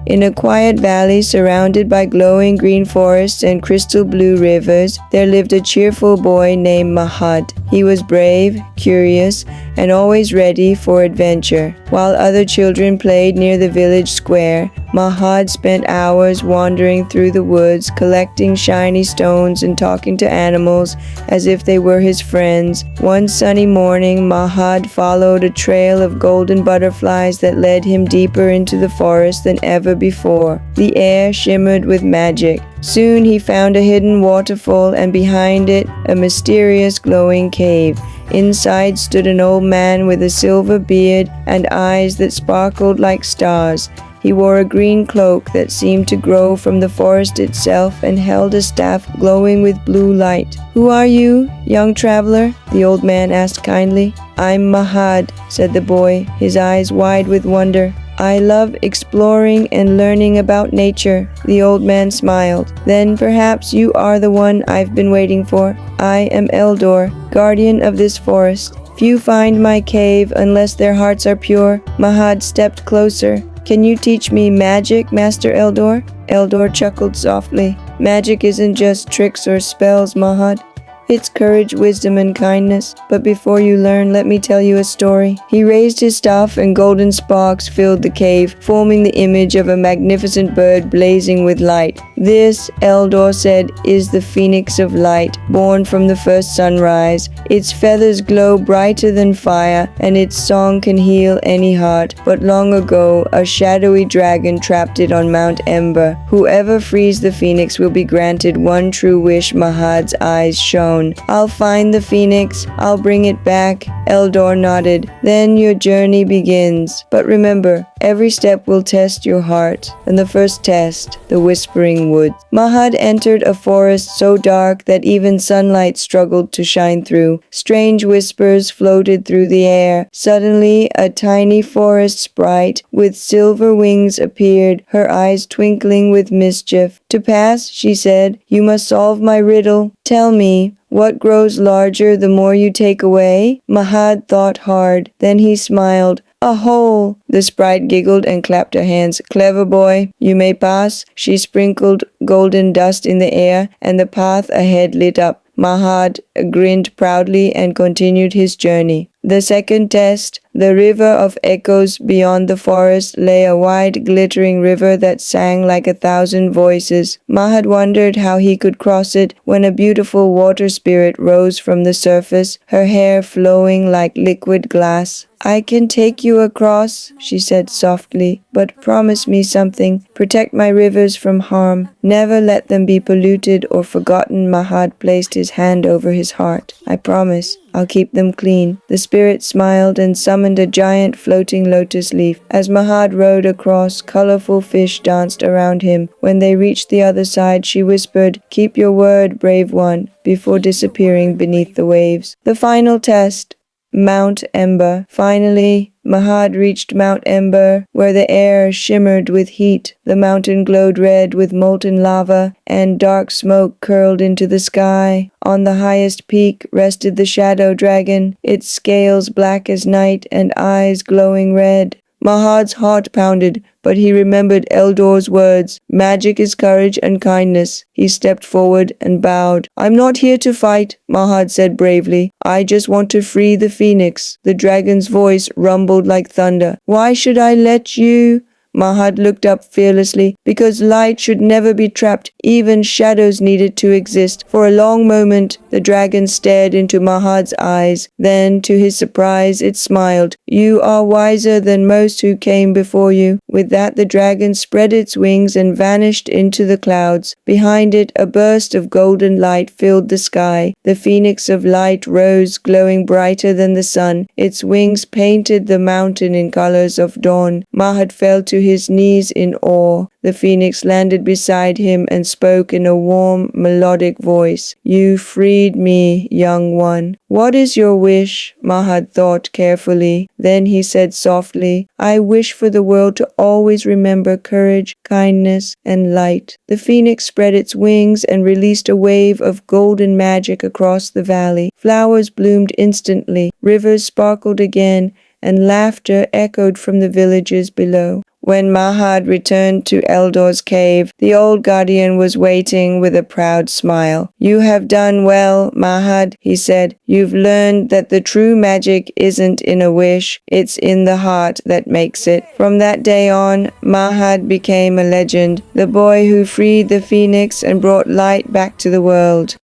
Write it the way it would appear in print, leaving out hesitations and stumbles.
In a quiet valley surrounded by glowing green forests and crystal blue rivers, there lived a cheerful boy named Mahad. He was brave, curious, and always ready for adventure. While other children played near the village square, Mahad spent hours wandering through the woods, collecting shiny stones and talking to animals as if they were his friends. One sunny morning, Mahad followed a trail of golden butterflies that led him deeper into the forest than ever before. The air shimmered with magic. Soon he found a hidden waterfall, and behind it, a mysterious glowing cave. Inside stood an old man with a silver beard and eyes that sparkled like stars. He wore a green cloak that seemed to grow from the forest itself and held a staff glowing with blue light. "Who are you, young traveler?" the old man asked kindly. "I'm Mahad," said the boy, his eyes wide with wonder. "I love exploring and learning about nature," the old man smiled. "Then perhaps you are the one I've been waiting for. I am Eldor, guardian of this forest. Few find my cave unless their hearts are pure." Mahad stepped closer. "Can you teach me magic, Master Eldor?" Eldor chuckled softly. "Magic isn't just tricks or spells, Mahad. It's courage, wisdom, and kindness. But before you learn, let me tell you a story." He raised his staff and golden sparks filled the cave, forming the image of a magnificent bird blazing with light. "This," Eldor said, "is the phoenix of light, born from the first sunrise. Its feathers glow brighter than fire, and its song can heal any heart. But long ago, a shadowy dragon trapped it on Mount Ember. Whoever frees the phoenix will be granted one true wish." Mahad's eyes shone. "I'll find the phoenix. I'll bring it back." Eldor nodded. "Then your journey begins. But remember, every step will test your heart. And the first test, the Whispering Woods." Mahad entered a forest so dark that even sunlight struggled to shine through. Strange whispers floated through the air. Suddenly, a tiny forest sprite with silver wings appeared, her eyes twinkling with mischief. "To pass," she said, "you must solve my riddle. Tell me, what grows larger the more you take away?" Mahad thought hard. Then he smiled. "A hole!" The sprite giggled and clapped her hands. "Clever boy, you may pass." She sprinkled golden dust in the air, and the path ahead lit up. Mahad grinned proudly and continued his journey. The second test, the river of echoes beyond the forest, lay a wide glittering river that sang like 1,000 voices. Mahad wondered how he could cross it when a beautiful water spirit rose from the surface, her hair flowing like liquid glass. "I can take you across," she said softly, "but promise me something. Protect my rivers from harm. Never let them be polluted or forgotten." Mahad placed his hand over his heart. "I promise. I'll keep them clean." The spirit smiled and summoned a giant floating lotus leaf. As Mahad rowed across, colorful fish danced around him. When they reached the other side, she whispered, "Keep your word, brave one," before disappearing beneath the waves. The final test, Mount Ember. Finally, Mahad reached Mount Ember, where the air shimmered with heat. The mountain glowed red with molten lava, and dark smoke curled into the sky. On the highest peak rested the shadow dragon, its scales black as night and eyes glowing red. Mahad's heart pounded, but he remembered Eldor's words, "Magic is courage and kindness." He stepped forward and bowed. "I'm not here to fight," Mahad said bravely. "I just want to free the phoenix." The dragon's voice rumbled like thunder. "Why should I let you?" Mahad looked up fearlessly. "Because light should never be trapped. Even shadows needed to exist." For a long moment, the dragon stared into Mahad's eyes. Then, to his surprise, it smiled. "You are wiser than most who came before you." With that, the dragon spread its wings and vanished into the clouds. Behind it, a burst of golden light filled the sky. The phoenix of light rose, glowing brighter than the sun. Its wings painted the mountain in colors of dawn. Mahad fell to his knees in awe. The phoenix landed beside him and spoke in a warm, melodic voice. "You freed me, young one." "What is your wish?" Mahad thought carefully. Then he said softly, "I wish for the world to always remember courage, kindness, and light." The phoenix spread its wings and released a wave of golden magic across the valley. Flowers bloomed instantly, rivers sparkled again, and laughter echoed from the villages below. When Mahad returned to Eldor's cave, the old guardian was waiting with a proud smile. "You have done well, Mahad," he said. "You've learned that the true magic isn't in a wish, it's in the heart that makes it." From that day on, Mahad became a legend, the boy who freed the phoenix and brought light back to the world.